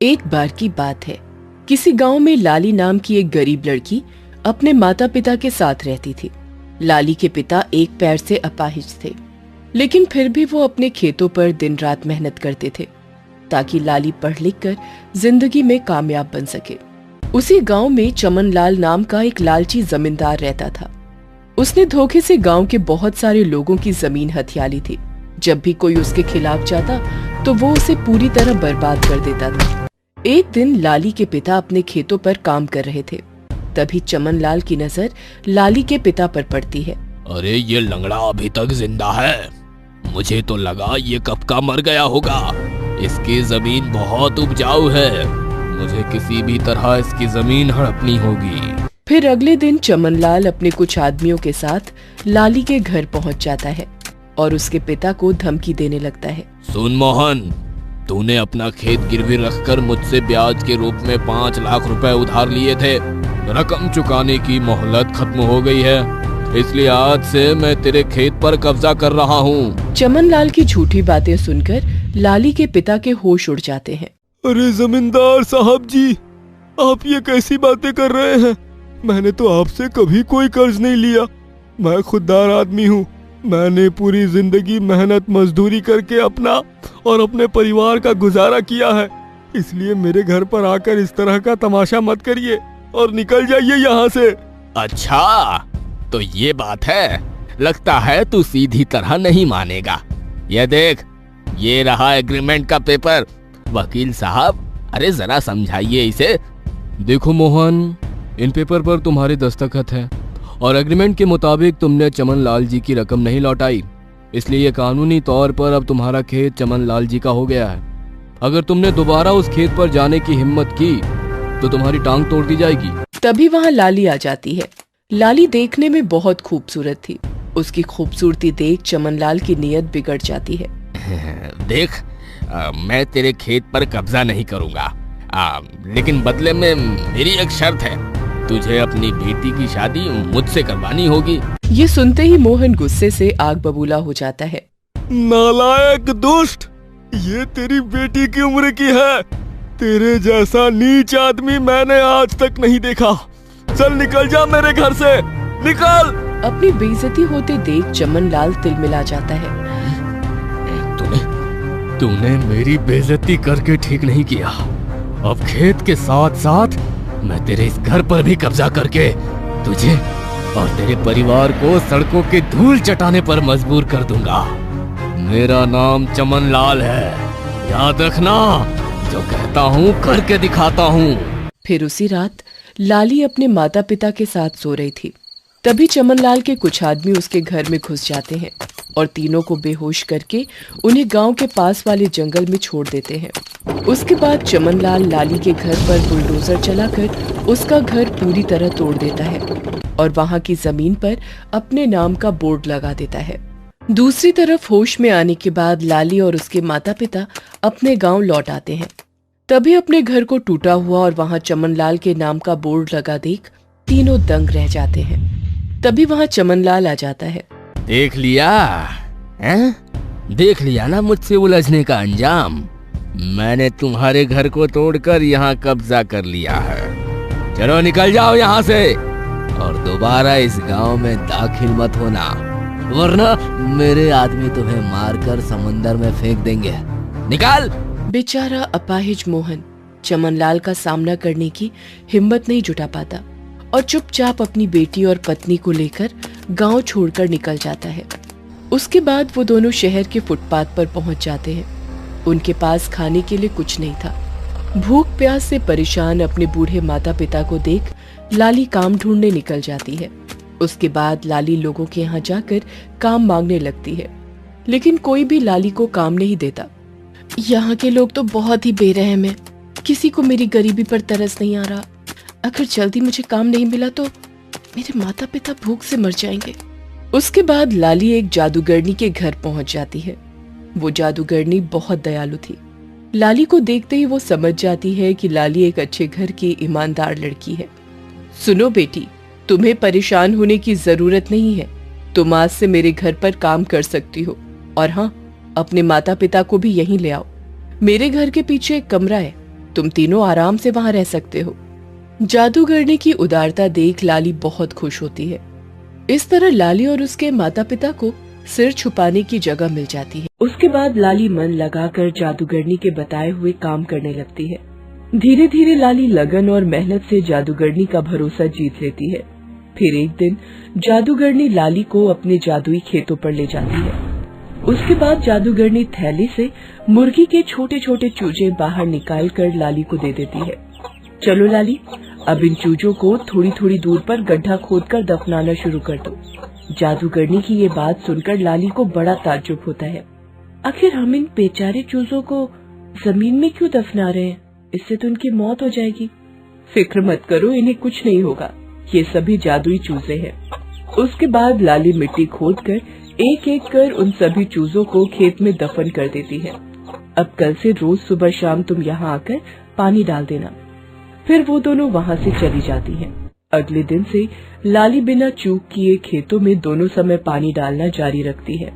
एक बार की बात है। किसी गांव में लाली नाम की एक गरीब लड़की अपने माता पिता के साथ रहती थी। लाली के पिता एक पैर से अपाहिज थे, लेकिन फिर भी वो अपने खेतों पर दिन रात मेहनत करते थे ताकि लाली पढ़ लिख कर जिंदगी में कामयाब बन सके। उसी गांव में चमन लाल नाम का एक लालची जमींदार रहता था। उसने धोखे से गांव के बहुत सारे लोगों की जमीन हथिया ली थी। जब भी कोई उसके खिलाफ जाता तो वो उसे पूरी तरह बर्बाद कर देता था। एक दिन लाली के पिता अपने खेतों पर काम कर रहे थे। तभी चमन लाल की नजर लाली के पिता पर पड़ती है। अरे ये लंगड़ा अभी तक जिंदा है। मुझे तो लगा ये कब का मर गया होगा। इसकी जमीन बहुत उपजाऊ है। मुझे किसी भी तरह इसकी जमीन हड़पनी होगी। फिर अगले दिन चमन लाल अपने कुछ आदमियों के साथ लाली के घर पहुंच जाता है और उसके पिता को धमकी देने लगता है। सुन मोहन, तूने अपना खेत गिरवी रखकर मुझसे ब्याज के रूप में 5 लाख रुपए उधार लिए थे। रकम चुकाने की मोहलत खत्म हो गई है, इसलिए आज से मैं तेरे खेत पर कब्जा कर रहा हूँ। चमन लाल की झूठी बातें सुनकर लाली के पिता के होश उड़ जाते हैं। अरे जमींदार साहब जी, आप ये कैसी बातें कर रहे हैं? मैंने तो आपसे कभी कोई कर्ज नहीं लिया। मैं खुददार आदमी हूँ। मैंने पूरी जिंदगी मेहनत मजदूरी करके अपना और अपने परिवार का गुजारा किया है। इसलिए मेरे घर पर आकर इस तरह का तमाशा मत करिए और निकल जाइए यहाँ से। अच्छा, तो ये बात है। लगता है तू सीधी तरह नहीं मानेगा। ये देख, ये रहा एग्रीमेंट का पेपर। वकील साहब, अरे जरा समझाइए इसे। देखो मोहन, इन पेपर पर तुम्हारे दस्तखत है और एग्रीमेंट के मुताबिक तुमने चमन लाल जी की रकम नहीं लौटाई, इसलिए ये कानूनी तौर पर अब तुम्हारा खेत चमन लाल जी का हो गया है। अगर तुमने दोबारा उस खेत पर जाने की हिम्मत की तो तुम्हारी टांग तोड़ दी जाएगी। तभी वहाँ लाली आ जाती है। लाली देखने में बहुत खूबसूरत थी। उसकी खूबसूरती देख चमन लाल की नीयत बिगड़ जाती है। देख, मैं तेरे खेत पर कब्जा नहीं करूँगा, लेकिन बदले में मेरी एक शर्त है। तुझे अपनी बेटी की शादी मुझसे करवानी होगी। ये सुनते ही मोहन गुस्से से आग बबूला हो जाता है। नालायक दुष्ट, ये तेरी बेटी की उम्र की है। तेरे जैसा नीच आदमी मैंने आज तक नहीं देखा। चल निकल जा मेरे घर से, निकल। अपनी बेइज्जती होते देख चमन लाल तिलमिला जाता है। तूने मेरी बेइज्जती करके ठीक नहीं किया। अब खेत के साथ साथ मैं तेरे इस घर पर भी कब्जा करके तुझे और तेरे परिवार को सड़कों के धूल चटाने पर मजबूर कर दूंगा। मेरा नाम चमन लाल है, याद रखना। जो कहता हूँ करके दिखाता हूँ। फिर उसी रात लाली अपने माता पिता के साथ सो रही थी। तभी चमन लाल के कुछ आदमी उसके घर में घुस जाते हैं और तीनों को बेहोश करके उन्हें गांव के पास वाले जंगल में छोड़ देते हैं। उसके बाद चमन लाल लाली के घर पर बुलडोजर चलाकर उसका घर पूरी तरह तोड़ देता है और वहां की जमीन पर अपने नाम का बोर्ड लगा देता है। दूसरी तरफ होश में आने के बाद लाली और उसके माता पिता अपने गांव लौट आते हैं। तभी अपने घर को टूटा हुआ और वहां चमन लाल के नाम का बोर्ड लगा देख तीनों दंग रह जाते हैं। तभी वहां चमन लाल आ जाता है। देख लिया हैं? देख लिया ना मुझसे उलझने का अंजाम। मैंने तुम्हारे घर को तोड़कर यहाँ कब्जा कर लिया है। चलो निकल जाओ यहाँ से और दोबारा इस गांव में दाखिल मत होना, वरना मेरे आदमी तुम्हें मारकर समंदर में फेंक देंगे। निकाल। बेचारा अपाहिज मोहन चमन लाल का सामना करने की हिम्मत नहीं जुटा पाता और चुपचाप अपनी बेटी और पत्नी को लेकर गांव छोड़कर निकल जाता है। उसके बाद वो दोनों शहर के फुटपाथ पर पहुंच जाते हैं। उनके पास खाने के लिए कुछ नहीं था। भूख प्यास से परेशान अपने बूढ़े माता पिता को देख लाली काम ढूंढने निकल जाती है। उसके बाद लाली लोगों के यहाँ जाकर काम मांगने लगती है, लेकिन कोई भी लाली को काम नहीं देता। यहाँ के लोग तो बहुत ही बेरहम हैं। किसी को मेरी गरीबी पर तरस नहीं आ रहा। अगर जल्दी मुझे काम नहीं मिला तो मेरे माता पिता भूख से मर जाएंगे। उसके बाद लाली एक जादूगरनी के घर पहुंच जाती है। वो जादूगरनी बहुत दयालु थी। लाली को देखते ही वो समझ जाती है कि लाली एक अच्छे घर की ईमानदार लड़की है। सुनो बेटी, तुम्हें परेशान होने की जरूरत नहीं है। तुम आज से मेरे घर पर काम कर सकती हो और हाँ, अपने माता पिता को भी यहीं ले आओ। मेरे घर के पीछे एक कमरा है, तुम तीनों आराम से वहां रह सकते हो। जादूगरनी की उदारता देख लाली बहुत खुश होती है। इस तरह लाली और उसके माता पिता को सिर छुपाने की जगह मिल जाती है। उसके बाद लाली मन लगाकर जादूगरनी के बताए हुए काम करने लगती है। धीरे धीरे लाली लगन और मेहनत से जादूगरनी का भरोसा जीत लेती है। फिर एक दिन जादूगरनी लाली को अपने जादुई खेतों पर ले जाती है। उसके बाद जादूगरनी थैली से मुर्गी के छोटे छोटे चूजे बाहर निकाल कर लाली को दे देती है। चलो लाली, अब इन चूजों को थोड़ी थोड़ी दूर पर गड्ढा खोदकर दफनाना शुरू कर दो। जादूगरनी की ये बात सुनकर लाली को बड़ा ताज्जुब होता है। आखिर हम इन बेचारे चूजों को जमीन में क्यों दफना रहे हैं? इससे तो उनकी मौत हो जाएगी। फिक्र मत करो, इन्हें कुछ नहीं होगा, ये सभी जादुई चूजे हैं। उसके बाद लाली मिट्टी खोदकर एक एक कर उन सभी चूजों को खेत में दफन कर देती है। अब कल से रोज सुबह शाम तुम यहाँ आकर पानी डाल देना। फिर वो दोनों वहाँ से चली जाती हैं। अगले दिन से लाली बिना चूक किए खेतों में दोनों समय पानी डालना जारी रखती है।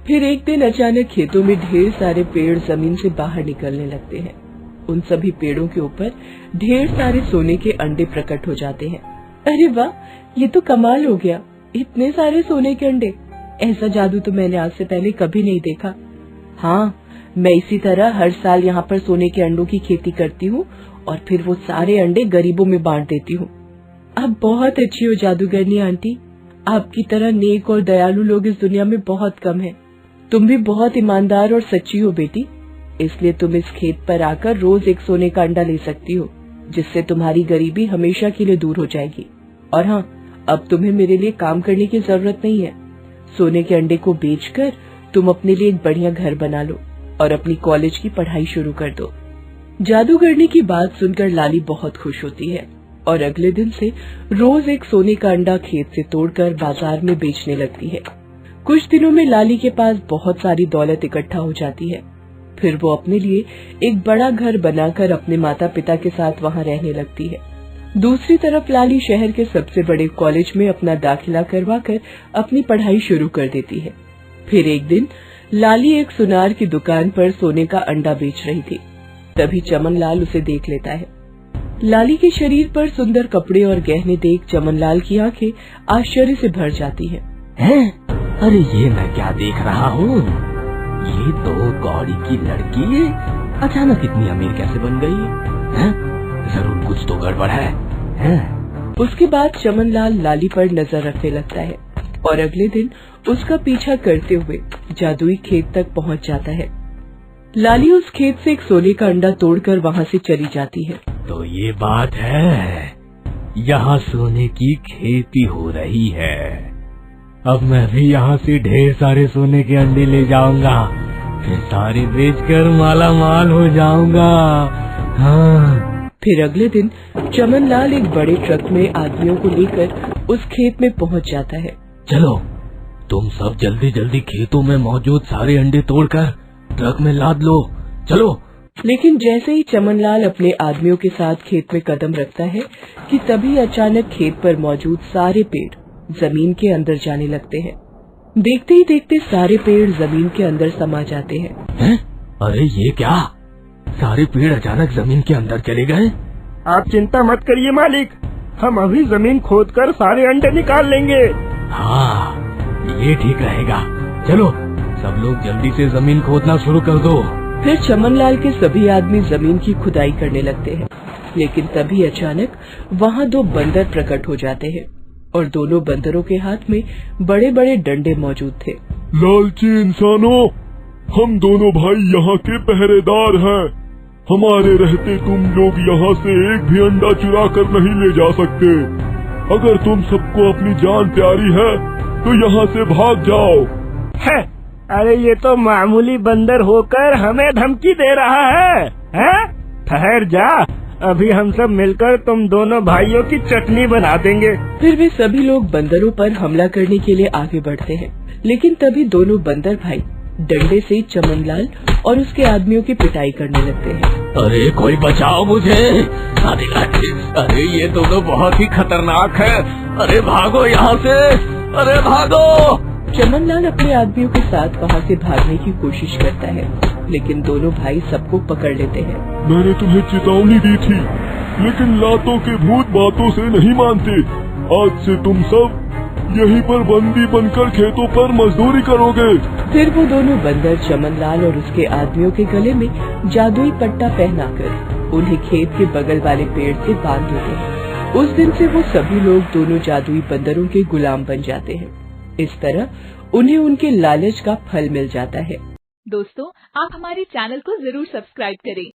फिर एक दिन अचानक खेतों में ढेर सारे पेड़ जमीन से बाहर निकलने लगते हैं। उन सभी पेड़ों के ऊपर ढेर सारे सोने के अंडे प्रकट हो जाते हैं। अरे वाह, ये तो कमाल हो गया, इतने सारे सोने के अंडे। ऐसा जादू तो मैंने आज से पहले कभी नहीं देखा। हाँ, मैं इसी तरह हर साल यहाँ पर सोने के अंडों की खेती करती हूँ और फिर वो सारे अंडे गरीबों में बांट देती हूँ। आप बहुत अच्छी हो जादूगरनी आंटी। आपकी तरह नेक और दयालु लोग इस दुनिया में बहुत कम हैं। तुम भी बहुत ईमानदार और सच्ची हो बेटी, इसलिए तुम इस खेत पर आकर रोज एक सोने का अंडा ले सकती हो, जिससे तुम्हारी गरीबी हमेशा के लिए दूर हो जाएगी। और हाँ, अब तुम्हें मेरे लिए काम करने की जरूरत नहीं है। सोने के अंडे को बेचकर तुम अपने लिए एक बढ़िया घर बना लो और अपनी कॉलेज की पढ़ाई शुरू कर दो। जादूगरनी की बात सुनकर लाली बहुत खुश होती है और अगले दिन से रोज एक सोने का अंडा खेत से तोड़कर बाजार में बेचने लगती है। कुछ दिनों में लाली के पास बहुत सारी दौलत इकट्ठा हो जाती है। फिर वो अपने लिए एक बड़ा घर बनाकर अपने माता पिता के साथ वहाँ रहने लगती है। दूसरी तरफ लाली शहर के सबसे बड़े कॉलेज में अपना दाखिला करवाकर अपनी पढ़ाई शुरू कर देती है। फिर एक दिन लाली एक सुनार की दुकान पर सोने का अंडा बेच रही थी। तभी चमनलाल उसे देख लेता है। लाली के शरीर पर सुंदर कपड़े और गहने देख चमनलाल की आंखें आश्चर्य से भर जाती हैं। अरे ये मैं क्या देख रहा हूँ? ये तो गौरी की लड़की अचानक इतनी अमीर कैसे बन गई? जरूर कुछ तो गड़बड़ है। उसके बाद चमनलाल लाली पर नजर रखने लगता है और अगले दिन उसका पीछा करते हुए जादुई खेत तक पहुंच जाता है। लाली उस खेत से एक सोने का अंडा तोड़कर वहां से चली जाती है। तो ये बात है, यहाँ सोने की खेती हो रही है। अब मैं भी यहाँ से ढेर सारे सोने के अंडे ले जाऊंगा, फिर सारे बेचकर माला माल हो जाऊंगा। हाँ। फिर अगले दिन चमनलाल एक बड़े ट्रक में आदमियों को लेकर उस खेत में पहुंच जाता है। चलो, तुम सब जल्दी जल्दी खेतों में मौजूद सारे अंडे तोड़कर ट्रक में लाद लो, चलो। लेकिन जैसे ही चमनलाल अपने आदमियों के साथ खेत में कदम रखता है कि तभी अचानक खेत पर मौजूद सारे पेड़ जमीन के अंदर जाने लगते हैं। देखते ही देखते सारे पेड़ जमीन के अंदर समा जाते हैं। अरे ये क्या? सारे पेड़ अचानक जमीन के अंदर चले गए? आप चिंता मत करिए मालिक, हम अभी जमीन खोदकर सारे अंडे निकाल लेंगे। हाँ, ये ठीक रहेगा। चलो, सब लोग जल्दी से जमीन खोदना शुरू कर दो। फिर चमनलाल के सभी आदमी जमीन की खुदाई करने लगते हैं। लेकिन तभी अचानक वहाँ दो बंदर प्रकट हो जाते हैं और दोनों बंदरों के हाथ में बड़े बड़े डंडे मौजूद थे। लालची इंसानों, हम दोनों भाई यहाँ के पहरेदार हैं। हमारे रहते तुम लोग यहाँ से एक भी अंडा चुरा कर नहीं ले जा सकते। अगर तुम सबको अपनी जान प्यारी है तो यहाँ से भाग जाओ। है? अरे ये तो मामूली बंदर होकर हमें धमकी दे रहा है? ठहर जा, अभी हम सब मिलकर तुम दोनों भाइयों की चटनी बना देंगे। फिर वे सभी लोग बंदरों पर हमला करने के लिए आगे बढ़ते हैं। लेकिन तभी दोनों बंदर भाई डंडे से चमनलाल और उसके आदमियों की पिटाई करने लगते हैं। अरे कोई बचाओ मुझे! अरे ये दोनों बहुत ही खतरनाक है। अरे भागो यहाँ से! अरे भागो! चमनलाल अपने आदमियों के साथ वहाँ से भागने की कोशिश करता है, लेकिन दोनों भाई सबको पकड़ लेते हैं। मैंने तुम्हें चेतावनी दी थी, लेकिन लातों के भूत बातों से नहीं मानते। आज से तुम सब यहीं पर बंदी बनकर खेतों पर मजदूरी करोगे। फिर वो दोनों बंदर चमनलाल और उसके आदमियों के गले में जादुई पट्टा पहनाकर उन्हें खेत के बगल वाले पेड़ से बांध देते हैं। उस दिन से वो सभी लोग दोनों जादुई बंदरों के गुलाम बन जाते हैं। इस तरह उन्हें उनके लालच का फल मिल जाता है। दोस्तों, आप हमारे चैनल को जरूर सब्सक्राइब करें